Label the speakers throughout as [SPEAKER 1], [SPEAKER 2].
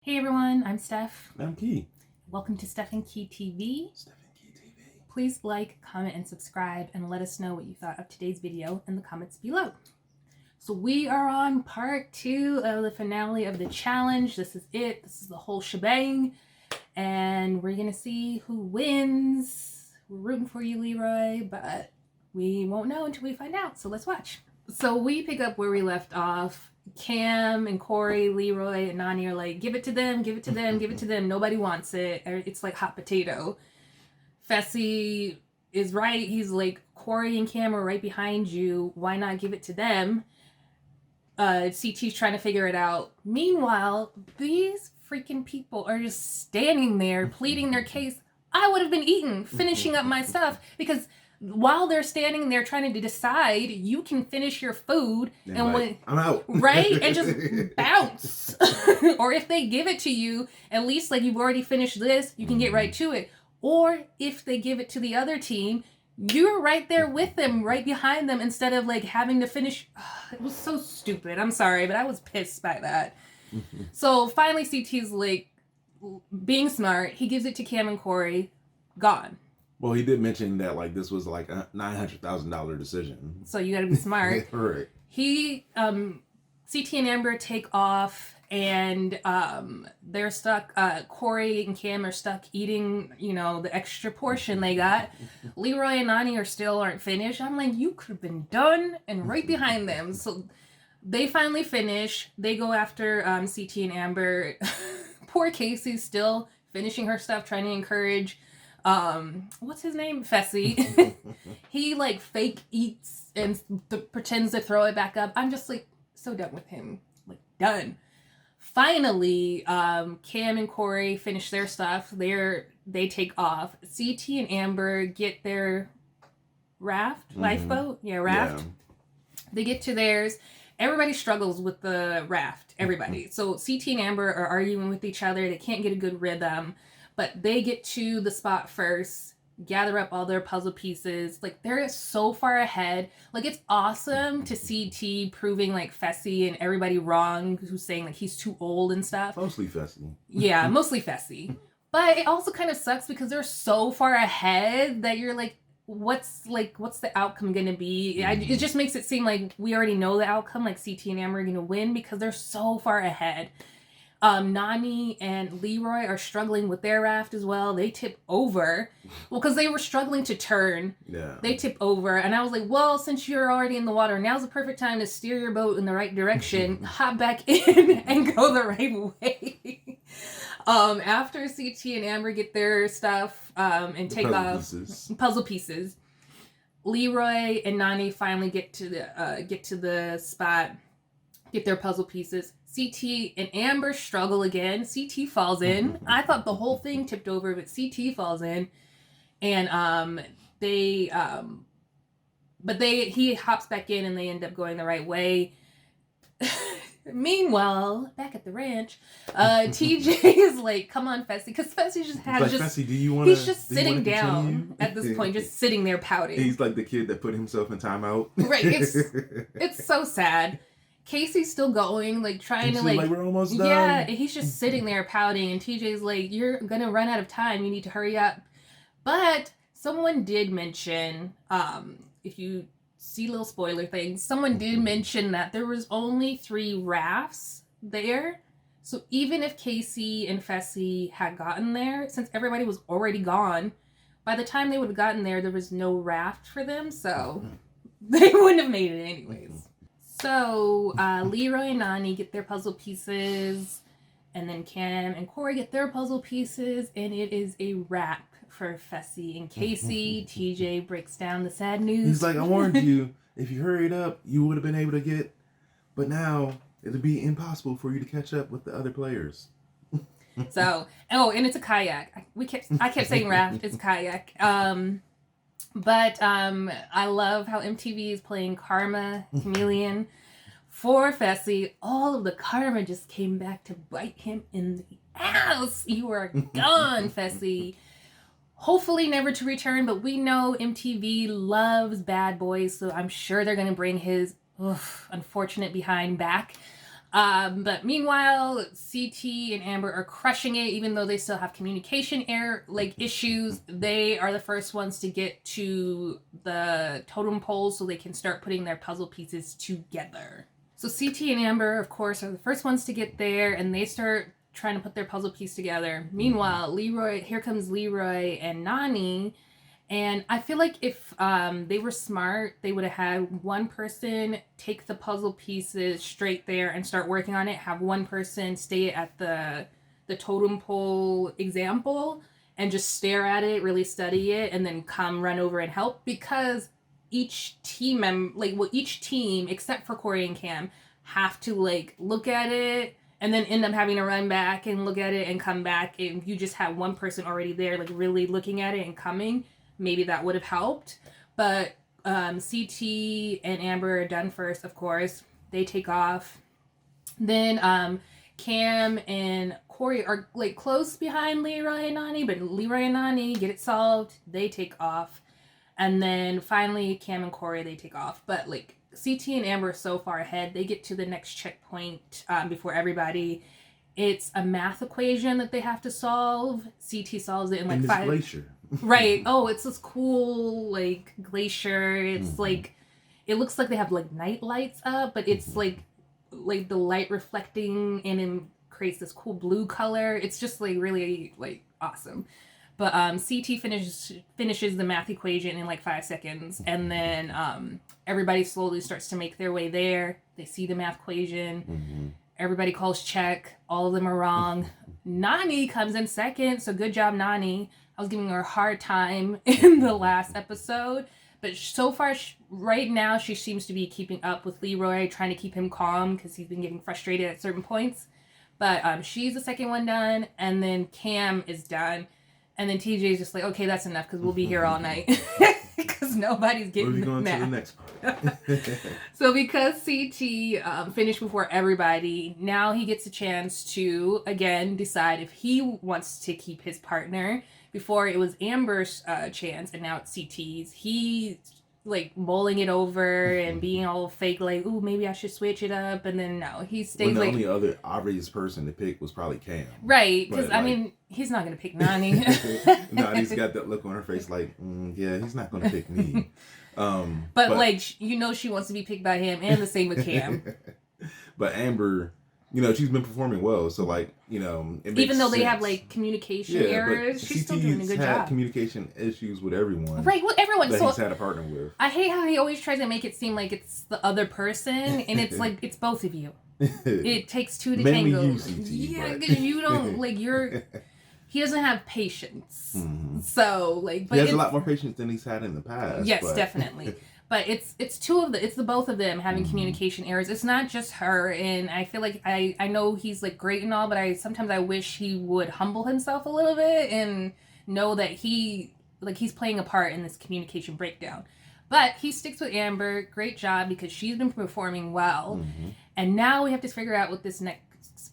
[SPEAKER 1] Hey everyone, I'm Steph.
[SPEAKER 2] I'm Key.
[SPEAKER 1] Welcome to Steph and Key TV.
[SPEAKER 2] Steph and Key TV.
[SPEAKER 1] Please like, comment, and subscribe, and let us know what you thought of today's video in the comments below. So we are on part 2 of the finale of the challenge. This is it. This is the whole shebang. And we're going to see who wins. We're rooting for you, Leroy, but we won't know until we find out. So let's watch. So we pick up where we left off. Cam and Corey, Leroy, and Nany are like, give it to them, give it to them, give it to them. Nobody wants it. It's like hot potato. Fessy is right. He's like, Corey and Cam are right behind you. Why not give it to them? CT's trying to figure it out. Meanwhile, these freaking people are just standing there pleading their case. I would have been eating, finishing up my stuff, because while they're standing there trying to decide, you can finish your food and when
[SPEAKER 2] I'm out,
[SPEAKER 1] right, and just bounce. Or if they give it to you, at least like you've already finished this, you can get right to it. Or if they give it to the other team, you're right there with them, right behind them, instead of like having to finish. It was so stupid. I'm sorry, but I was pissed by that. So finally, CT's like being smart. He gives it to Cam and Corey. Gone.
[SPEAKER 2] Well, he did mention that like this was like a $900,000 decision.
[SPEAKER 1] So you got to be smart.
[SPEAKER 2] Right.
[SPEAKER 1] He, CT and Amber take off, and they're stuck. Corey and Cam are stuck eating, the extra portion they got. Leroy and Nany aren't finished. I'm like, you could have been done and right behind them. So they finally finish. They go after CT and Amber. Poor Casey's still finishing her stuff, trying to encourage what's his name? Fessy. He like fake eats and pretends to throw it back up. I'm just like so done with him. Like done. Finally, Cam and Corey finish their stuff. They take off. CT and Amber get their raft, lifeboat. Yeah, raft. Yeah. They get to theirs. Everybody struggles with the raft. Everybody. So CT and Amber are arguing with each other. They can't get a good rhythm. But they get to the spot first, gather up all their puzzle pieces. Like, they're so far ahead. Like, it's awesome to see T proving, like, Fessy and everybody wrong, who's saying, like, he's too old and stuff.
[SPEAKER 2] Mostly Fessy.
[SPEAKER 1] Yeah, mostly Fessy. But it also kind of sucks because they're so far ahead that you're like, what's the outcome gonna be? It just makes it seem like we already know the outcome, like CT and Amber are gonna win because they're so far ahead. Nany and Leroy are struggling with their raft as well. They tip over. Well, because they were struggling to turn.
[SPEAKER 2] Yeah.
[SPEAKER 1] They tip over. And I was like, well, since you're already in the water, now's the perfect time to steer your boat in the right direction, hop back in, and go the right way. After CT and Amber get their stuff and take off puzzle pieces, Leroy and Nany finally get to the spot, get their puzzle pieces. CT and Amber struggle again. CT falls in. I thought the whole thing tipped over, but CT falls in. And he hops back in and they end up going the right way. Meanwhile, back at the ranch, TJ is like, come on, Fessy, because Fessy
[SPEAKER 2] Fessy, do you want to?
[SPEAKER 1] He's just sitting down at this point, just sitting there pouting.
[SPEAKER 2] He's like the kid that put himself in timeout.
[SPEAKER 1] Right, it's so sad. Casey's still going, like trying to like
[SPEAKER 2] we're almost done.
[SPEAKER 1] Yeah, and he's just sitting there pouting, and TJ's like, you're gonna run out of time, you need to hurry up. But someone did mention, if you see little spoiler things, someone did mention that there was only 3 rafts there. So even if Casey and Fessy had gotten there, since everybody was already gone, by the time they would have gotten there, there was no raft for them, so they wouldn't have made it anyways. So Leroy and Nany get their puzzle pieces, and then Cam and Corey get their puzzle pieces, and it is a wrap for Fessy and Casey. TJ breaks down the sad news.
[SPEAKER 2] He's like, I warned you, if you hurried up, you would have been able to get, but now it'll be impossible for you to catch up with the other players.
[SPEAKER 1] So, and it's a kayak. I kept saying raft, it's kayak. But I love how MTV is playing Karma Chameleon for Fessy. All of the karma just came back to bite him in the ass. You are gone, Fessy. Hopefully never to return, but we know MTV loves bad boys, so I'm sure they're going to bring his unfortunate behind back. But meanwhile, CT and Amber are crushing it, even though they still have communication error issues. They are the first ones to get to the totem pole so they can start putting their puzzle pieces together. So CT and Amber, of course, are the first ones to get there, and they start trying to put their puzzle piece together. Meanwhile, here comes Leroy and Nany. And I feel like if they were smart, they would have had one person take the puzzle pieces straight there and start working on it. Have one person stay at the totem pole example and just stare at it, really study it, and then come run over and help. Because each team each team except for Cory and Cam have to look at it and then end up having to run back and look at it and come back. If you just had one person already there, really looking at it and coming, maybe that would have helped. But CT and Amber are done first, of course. They take off. Then Cam and Cory are close behind Leroy and Nany, but Leroy and Nany get it solved. They take off. And then finally Cam and Cory, they take off. But CT and Amber are so far ahead, they get to the next checkpoint before everybody. It's a math equation that they have to solve. CT solves it in 5
[SPEAKER 2] glacier.
[SPEAKER 1] Right. Oh, it's this cool glacier. It's it looks like they have night lights up, but it's the light reflecting and it creates this cool blue color. It's just really awesome. But CT finishes the math equation in 5 seconds, and then everybody slowly starts to make their way there. They see the math equation.
[SPEAKER 2] Mm-hmm.
[SPEAKER 1] Everybody calls check. All of them are wrong. Nany comes in second, so good job, Nany. I was giving her a hard time in the last episode, but so far, right now, she seems to be keeping up with Leroy, trying to keep him calm because he's been getting frustrated at certain points. But she's the second one done, and then Cam is done. And then TJ's just okay, that's enough because we'll be here all night. Because nobody's getting
[SPEAKER 2] going
[SPEAKER 1] mad.
[SPEAKER 2] to the next part.
[SPEAKER 1] So because CT finished before everybody, now he gets a chance to, again, decide if he wants to keep his partner. Before it was Amber's chance, and now it's CT's. He's mulling it over and being all fake, ooh, maybe I should switch it up. And then no, he stays
[SPEAKER 2] the only other obvious person to pick was probably Cam.
[SPEAKER 1] Right, because he's not going to pick Nany.
[SPEAKER 2] Nany's got that look on her face yeah, he's not going to pick me.
[SPEAKER 1] But she wants to be picked by him, and the same with Cam.
[SPEAKER 2] But Amber, she's been performing well, so it makes
[SPEAKER 1] even though they
[SPEAKER 2] sense.
[SPEAKER 1] have communication errors, she's still doing a good
[SPEAKER 2] had
[SPEAKER 1] job.
[SPEAKER 2] Communication issues with everyone.
[SPEAKER 1] Right, with everyone.
[SPEAKER 2] That
[SPEAKER 1] so
[SPEAKER 2] he's had a partner with.
[SPEAKER 1] I hate how he always tries to make it seem like it's the other person, and it's it's both of you. It takes two to tango.
[SPEAKER 2] You, CT,
[SPEAKER 1] yeah, because you don't you're. He doesn't have patience, so but
[SPEAKER 2] he has a lot more patience than he's had in the past.
[SPEAKER 1] Yes, definitely. But it's the both of them having communication errors. It's not just her, and I feel like I know he's great and all, but sometimes I wish he would humble himself a little bit and know that he's playing a part in this communication breakdown. But he sticks with Amber. Great job, because she's been performing well. Mm-hmm. And now we have to figure out what this next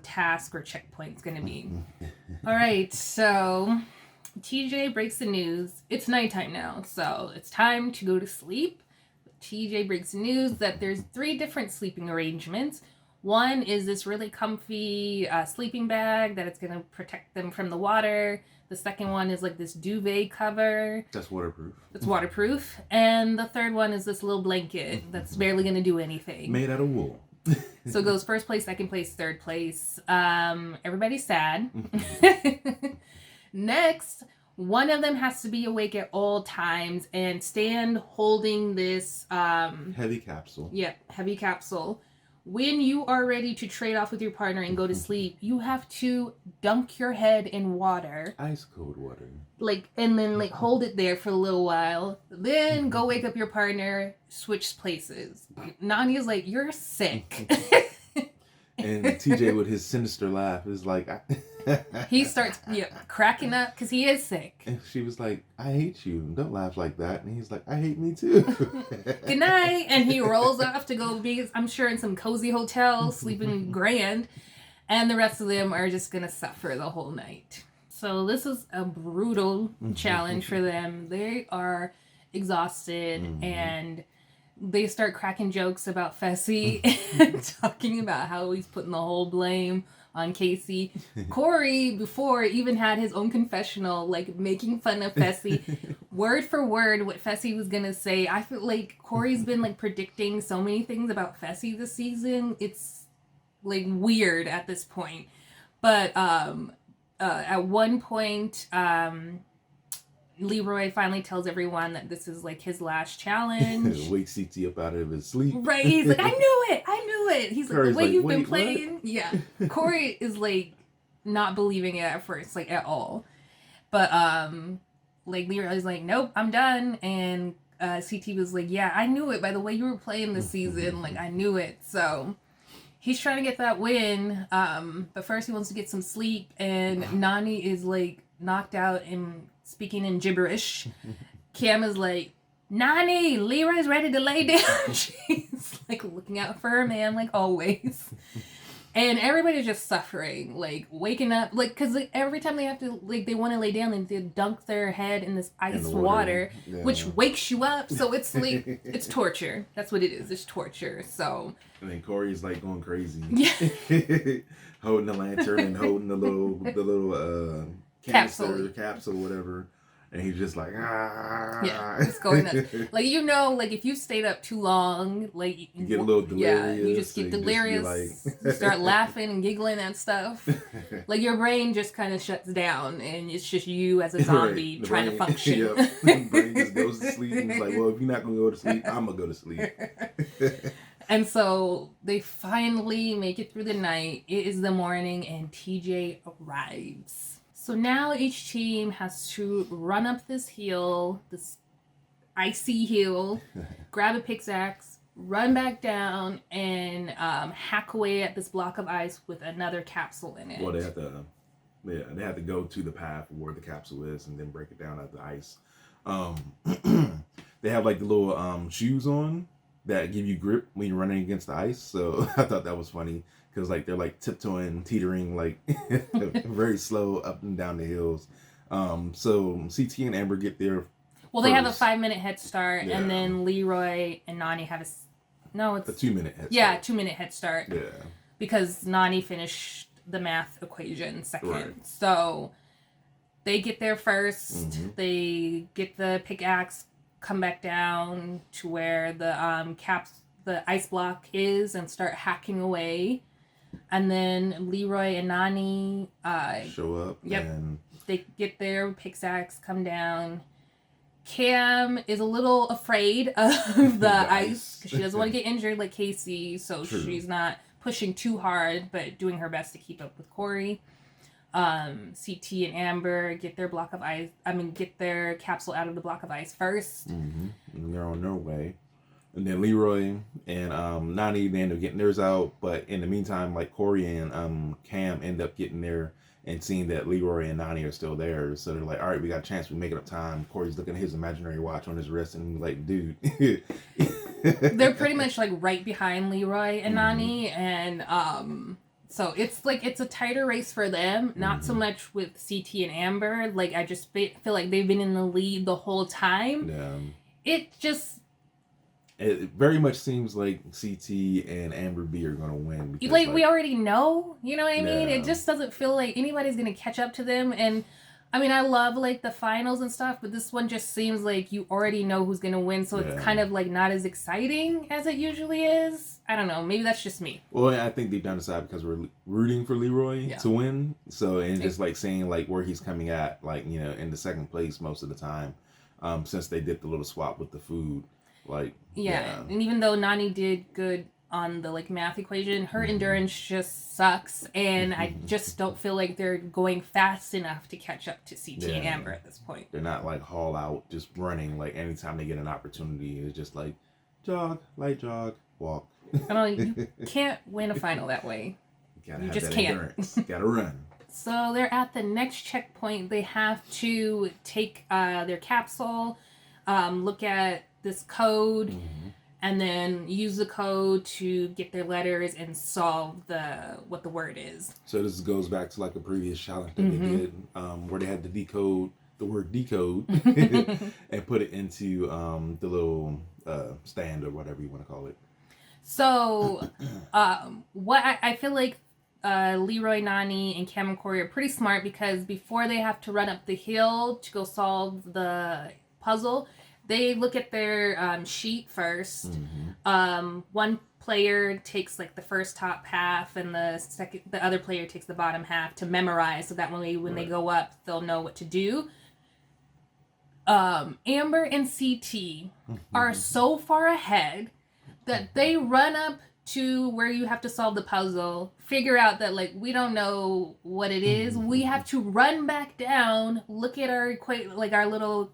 [SPEAKER 1] task or checkpoint is going to be. All right, so TJ breaks the news. It's nighttime now, so it's time to go to sleep. TJ breaks the news that there's 3 different sleeping arrangements. One is this really comfy sleeping bag that it's going to protect them from the water. The second one is this duvet cover.
[SPEAKER 2] That's waterproof.
[SPEAKER 1] It's waterproof. And the third one is this little blanket that's barely going to do anything.
[SPEAKER 2] Made out of wool.
[SPEAKER 1] So it goes first place, second place, third place. Everybody's sad. Next, one of them has to be awake at all times and stand holding this
[SPEAKER 2] heavy capsule.
[SPEAKER 1] Yep, heavy capsule. When you are ready to trade off with your partner and go to sleep, you have to dunk your head in water.
[SPEAKER 2] Ice cold water.
[SPEAKER 1] And then hold it there for a little while. Then go wake up your partner, switch places. Nany is you're sick.
[SPEAKER 2] And TJ with his sinister laugh is
[SPEAKER 1] he starts cracking up because he is sick.
[SPEAKER 2] And she was like, I hate you. Don't laugh like that. And he's like, I hate me too.
[SPEAKER 1] Good night. And he rolls off to go be, I'm sure, in some cozy hotel, sleeping grand. And the rest of them are just going to suffer the whole night. So this is a brutal challenge for them. They are exhausted and they start cracking jokes about Fessy and talking about how he's putting the whole blame on Casey. Corey, before, even had his own confessional, like, making fun of Fessy. Word for word, what Fessy was gonna say. I feel like Corey's been, like, predicting so many things about Fessy this season. It's, like, weird at this point. But, at one point, Leroy finally tells everyone that this is like his last challenge.
[SPEAKER 2] Wake CT up out of his sleep.
[SPEAKER 1] Right, he's like, I knew it. He's like,
[SPEAKER 2] Corey's
[SPEAKER 1] the way
[SPEAKER 2] like,
[SPEAKER 1] you've been
[SPEAKER 2] "Wait,
[SPEAKER 1] playing.
[SPEAKER 2] what?"
[SPEAKER 1] Yeah. Corey is like not believing it at first, like at all. But like Leroy's like, nope, I'm done. And CT was like, yeah, I knew it by the way you were playing this season. Like, I knew it. So he's trying to get that win. But first he wants to get some sleep, and Nany is like knocked out and speaking in gibberish. Cam is like, Nany, Leroy's ready to lay down. She's like looking out for her man, like always. And everybody's just suffering, like waking up, like, because like, every time they have to, like, they want to lay down, they dunk their head in this ice water,
[SPEAKER 2] Yeah.
[SPEAKER 1] which wakes you up. So it's like, it's torture. That's what it is. It's torture. So.
[SPEAKER 2] And then Corey's like going crazy.
[SPEAKER 1] Yeah.
[SPEAKER 2] Holding the lantern and holding the little capsule, whatever. And he's just like, ah.
[SPEAKER 1] Yeah, it's going nuts. Like, you know, like, if you stayed up too long, like...
[SPEAKER 2] You get a little delirious.
[SPEAKER 1] Yeah, you just get delirious. You start laughing and giggling and stuff. Like, your brain just kind of shuts down, and it's just you as a zombie
[SPEAKER 2] right.
[SPEAKER 1] trying to function.
[SPEAKER 2] Yep. The brain just goes to sleep, and it's like, well, if you're not going to go to sleep, I'm going to go to sleep.
[SPEAKER 1] And so, they finally make it through the night. It is the morning, and TJ arrives. So now each team has to run up this hill, this icy hill, grab a pickaxe, run back down, and hack away at this block of ice with another capsule in it.
[SPEAKER 2] Well, they have to go to the path where the capsule is and then break it down at the ice. They have like the little shoes on that give you grip when you're running against the ice. So I thought that was funny. Because like they're like tiptoeing, teetering, like very slow up and down the hills. So CT and Amber get there.
[SPEAKER 1] Well, they have a 5-minute head start,
[SPEAKER 2] Yeah.
[SPEAKER 1] and then Leroy and Nany have it's
[SPEAKER 2] a 2-minute head start.
[SPEAKER 1] Yeah, 2-minute head start.
[SPEAKER 2] Yeah.
[SPEAKER 1] Because Nany finished the math equation second.
[SPEAKER 2] Right.
[SPEAKER 1] So they get there first.
[SPEAKER 2] Mm-hmm.
[SPEAKER 1] They get the pickaxe, come back down to where the ice block is, and start hacking away. And then Leroy and Nany
[SPEAKER 2] show up.
[SPEAKER 1] Yep.
[SPEAKER 2] And
[SPEAKER 1] they get their pickaxe, come down. Cam is a little afraid of the ice because she doesn't want to get injured like Casey, so
[SPEAKER 2] True.
[SPEAKER 1] She's not pushing too hard, but doing her best to keep up with Corey. CT and Amber get their get their capsule out of the block of ice first.
[SPEAKER 2] Mm-hmm. And they're on their way. And then Leroy and Nany, they end up getting theirs out. But in the meantime, like Corey and Cam end up getting there and seeing that Leroy and Nany are still there. So they're like, all right, we got a chance. We're making up time. Corey's looking at his imaginary watch on his wrist and he's like, dude.
[SPEAKER 1] They're pretty much like right behind Leroy and Nany. And so it's like it's a tighter race for them. Not so much with CT and Amber. Like, I just feel like they've been in the lead the whole time.
[SPEAKER 2] Yeah.
[SPEAKER 1] It
[SPEAKER 2] very much seems like CT and Amber B are going to win. Because,
[SPEAKER 1] like, we already know, you know what I mean?
[SPEAKER 2] Yeah.
[SPEAKER 1] It just doesn't feel like anybody's going to catch up to them. And, I mean, I love, like, the finals and stuff, but this one just seems like you already know who's going to win, so it's kind of, like, not as exciting as it usually is. I don't know. Maybe that's just me.
[SPEAKER 2] Well, I think deep down inside because we're rooting for Leroy to win. So, and just, like, seeing, like, where he's coming at, like, you know, in the second place most of the time, since they did the little swap with the food. Like,
[SPEAKER 1] yeah. And even though Nany did good on the like math equation, her endurance just sucks, and I just don't feel like they're going fast enough to catch up to CT and Amber at this point.
[SPEAKER 2] They're not like haul out, just running. Like anytime they get an opportunity, it's just like jog, light jog, walk.
[SPEAKER 1] I don't know, you can't win a final that way.
[SPEAKER 2] You just can't. Gotta run.
[SPEAKER 1] So they're at the next checkpoint. They have to take their capsule, look at this code, and then use the code to get their letters and solve what the word is.
[SPEAKER 2] So this goes back to like a previous challenge that they did, where they had to decode the word decode and put it into the little stand or whatever you want to call it.
[SPEAKER 1] So, what I feel like Leroy, Nani, and Cam and Corey are pretty smart because before they have to run up the hill to go solve the puzzle, they look at their sheet first. One player takes like the first top half, and the other player takes the bottom half to memorize, so that when they go up, they'll know what to do. Amber and CT are so far ahead that they run up to where you have to solve the puzzle, figure out that like we don't know what it is. We have to run back down, look at our our little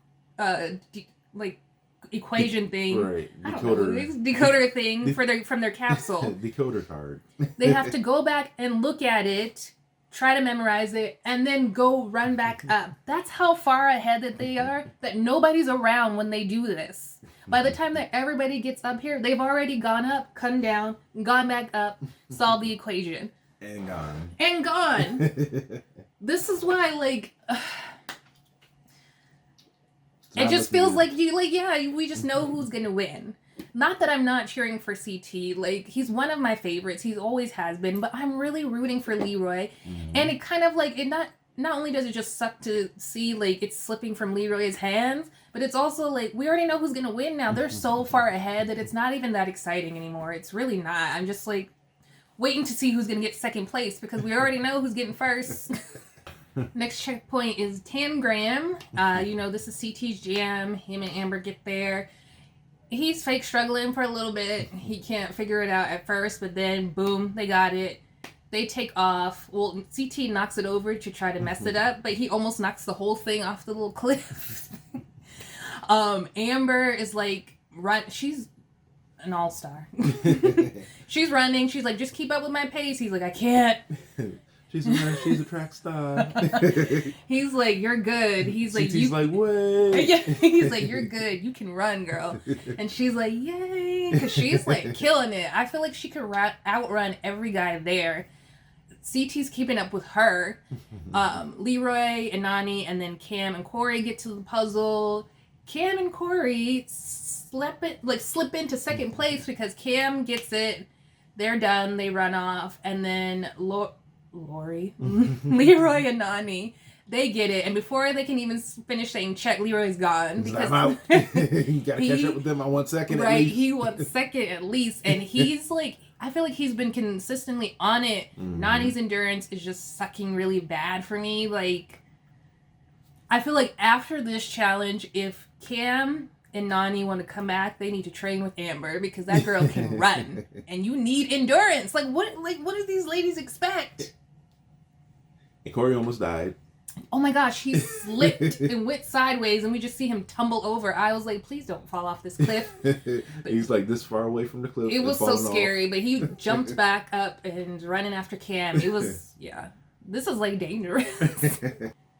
[SPEAKER 1] equation thing.
[SPEAKER 2] Right.
[SPEAKER 1] Decoder thing from their capsule.
[SPEAKER 2] Decoder card.
[SPEAKER 1] They have to go back and look at it, try to memorize it, and then go run back up. That's how far ahead that they are, that nobody's around when they do this. By the time that everybody gets up here, they've already gone up, come down, gone back up, solved the equation.
[SPEAKER 2] And gone.
[SPEAKER 1] And gone. This is why, like... it just feels like we just know who's gonna win. Not that I'm not cheering for CT. Like, he's one of my favorites. He always has been. But I'm really rooting for Leroy. And it kind of, like, not only does it just suck to see, like, it's slipping from Leroy's hands, but it's also, like, we already know who's gonna win now. They're so far ahead that it's not even that exciting anymore. It's really not. I'm just, like, waiting to see who's gonna get second place because we already know who's getting first. Next checkpoint is Tangram. This is CT's jam. Him and Amber get there. He's fake struggling for a little bit. He can't figure it out at first, but then, boom, they got it. They take off. Well, CT knocks it over to try to mess it up, but he almost knocks the whole thing off the little cliff. Amber is like, she's an all-star. She's running. She's like, just keep up with my pace. He's like, I can't.
[SPEAKER 2] She's a track star.
[SPEAKER 1] He's like, you're good. He's like,
[SPEAKER 2] CT's like, wait.
[SPEAKER 1] Yeah, he's like, you're good. You can run, girl. And she's like, yay, because she's like killing it. I feel like she could outrun every guy there. CT's keeping up with her. Leroy and Nani, and then Cam and Corey get to the puzzle. Cam and Corey slip into second place because Cam gets it. They're done. They run off, and then Leroy and Nani, they get it, and before they can even finish saying check, Leroy's gone because
[SPEAKER 2] I'm out. You gotta catch up with them on 1 second.
[SPEAKER 1] Right,
[SPEAKER 2] at least.
[SPEAKER 1] he wants second at least, and he's like, I feel like he's been consistently on it. Nani's endurance is just sucking really bad for me. Like, I feel like after this challenge, if Cam and Nani want to come back, they need to train with Amber because that girl can run, and you need endurance. Like, what do these ladies expect?
[SPEAKER 2] And Corey almost died.
[SPEAKER 1] Oh my gosh, he slipped and went sideways, and we just see him tumble over. I was like, please don't fall off this cliff.
[SPEAKER 2] He's like this far away from the cliff.
[SPEAKER 1] It was so scary, but he jumped back up and running after Cam. It was, this is like dangerous.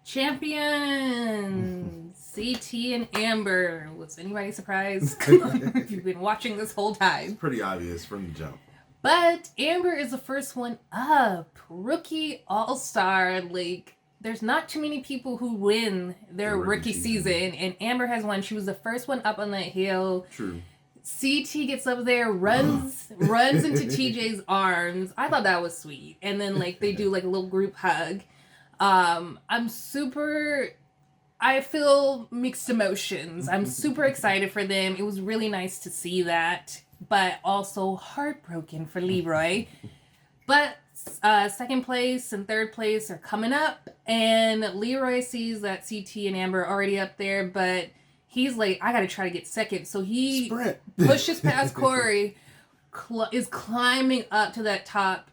[SPEAKER 1] Champions, CT and Amber. Was anybody surprised? If you've been watching this whole time.
[SPEAKER 2] It's pretty obvious from the jump.
[SPEAKER 1] But Amber is the first one up. Rookie all-star. Like, there's not too many people who win their rookie season. And Amber has won. She was the first one up on that hill.
[SPEAKER 2] True.
[SPEAKER 1] CT gets up there, runs into TJ's arms. I thought that was sweet. And then, like, they do, like, a little group hug. I feel mixed emotions. I'm super excited for them. It was really nice to see that. But also heartbroken for Leroy. But second place and third place are coming up, and Leroy sees that CT and Amber are already up there, but he's like, I gotta try to get second. So he pushes past Corey, is climbing up to that top,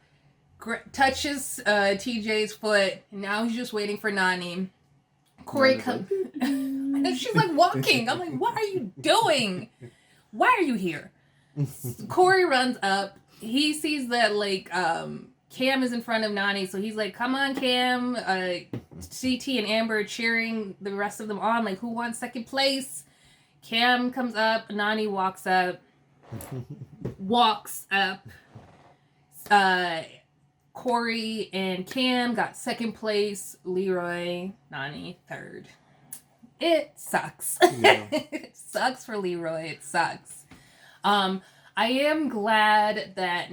[SPEAKER 1] touches TJ's foot, and now he's just waiting for Nani. Corey comes, and she's like walking. I'm like, what are you doing? Why are you here? Corey runs up. He sees that, like, Cam is in front of Nani, so he's like, come on, Cam. CT and Amber are cheering the rest of them on, like, who wants second place? Cam comes up. Nani walks up. Corey and Cam got second place. Leroy, Nani, third. it sucks.
[SPEAKER 2] Yeah.
[SPEAKER 1] It sucks for Leroy. It sucks. I am glad that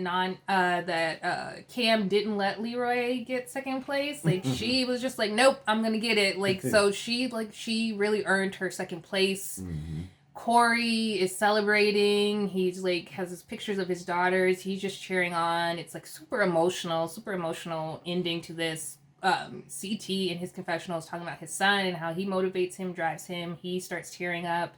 [SPEAKER 1] Cam didn't let Leroy get second place. Like, she was just like, nope, I'm gonna get it. Like, so she really earned her second place.
[SPEAKER 2] Mm-hmm.
[SPEAKER 1] Corey is celebrating. He's like has his pictures of his daughters. He's just cheering on. It's like super emotional ending to this. CT in his confessional is talking about his son and how he motivates him, drives him. He starts tearing up.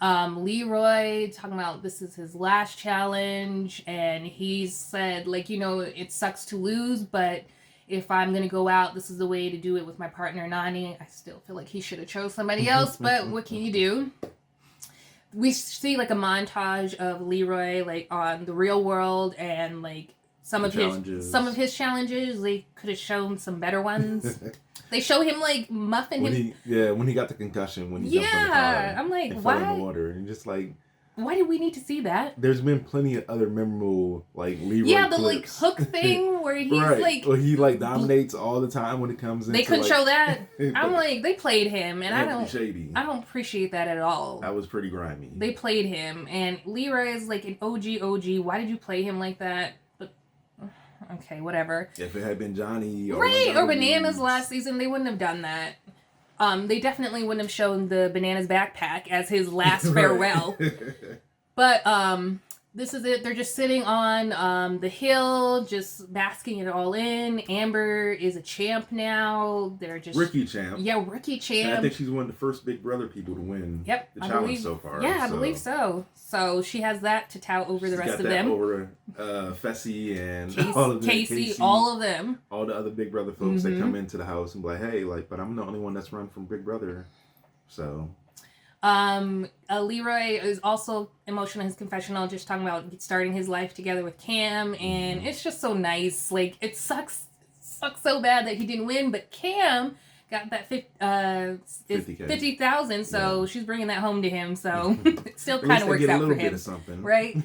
[SPEAKER 1] Leroy talking about this is his last challenge, and he said, like, you know, it sucks to lose, but if I'm gonna go out, this is the way to do it with my partner Nany. I still feel like he should have chose somebody else, but what can you do? We see like a montage of Leroy like on The Real World, and like some of his challenges. They could have shown some better ones. They show him like muffing him.
[SPEAKER 2] When he got the concussion when he jumped on the car.
[SPEAKER 1] I'm like,
[SPEAKER 2] and
[SPEAKER 1] why?
[SPEAKER 2] Fell in the water, and just like,
[SPEAKER 1] why do we need to see that?
[SPEAKER 2] There's been plenty of other memorable like Leroy.
[SPEAKER 1] Yeah, the
[SPEAKER 2] clips.
[SPEAKER 1] like hook thing where he's
[SPEAKER 2] right.
[SPEAKER 1] like,
[SPEAKER 2] well, he like dominates all the time when it comes in.
[SPEAKER 1] They couldn't
[SPEAKER 2] like,
[SPEAKER 1] show that. I'm like, they played him, and I
[SPEAKER 2] shady.
[SPEAKER 1] don't appreciate that at all.
[SPEAKER 2] That was pretty grimy.
[SPEAKER 1] They played him, and Leroy is like an OG. Why did you play him like that? But okay, whatever.
[SPEAKER 2] If it had been Johnny or
[SPEAKER 1] Bananas last season, they wouldn't have done that. They definitely wouldn't have shown the Bananas backpack as his last farewell. But this is it. They're just sitting on the hill, just basking it all in. Amber is a champ now. They're just
[SPEAKER 2] rookie champ.
[SPEAKER 1] Yeah, rookie champ.
[SPEAKER 2] I think she's one of the first Big Brother people to win.
[SPEAKER 1] Yep,
[SPEAKER 2] the challenge so far.
[SPEAKER 1] Yeah, I believe so. So she has that to tout over the rest of them.
[SPEAKER 2] Over Fessy and
[SPEAKER 1] Casey, all of them.
[SPEAKER 2] All the other Big Brother folks that come into the house and be like, hey, like, but I'm the only one that's run from Big Brother. So
[SPEAKER 1] Leroy is also emotional in his confessional, just talking about starting his life together with Cam, and it's just so nice. Like, it sucks so bad that he didn't win, but Cam got that 50,000, so she's bringing that home to him, so it still kind of works out for him. Bit of something. Right?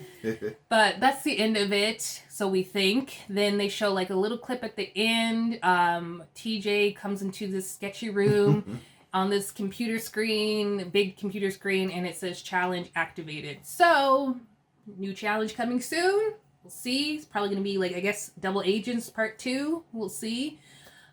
[SPEAKER 1] But that's the end of it, so we think. Then they show like a little clip at the end. TJ comes into this sketchy room on this computer screen, big computer screen, and it says challenge activated. So, new challenge coming soon. We'll see. It's probably going to be like, I guess, Double Agents Part 2. We'll see.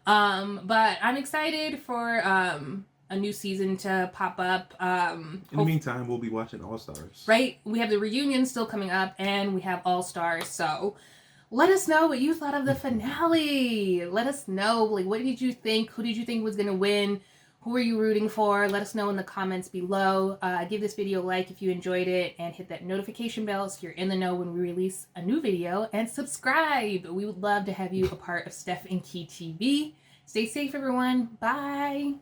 [SPEAKER 1] But I'm excited for a new season to pop up.
[SPEAKER 2] In the meantime, we'll be watching All Stars.
[SPEAKER 1] Right. We have the reunion still coming up, and we have All Stars. So let us know what you thought of the finale. Let us know, like, what did you think? Who did you think was going to win? Who are you rooting for? Let us know in the comments below. Give this video a like if you enjoyed it, and hit that notification bell so you're in the know when we release a new video, and subscribe. We would love to have you a part of Steph and Key TV. Stay safe, everyone. Bye.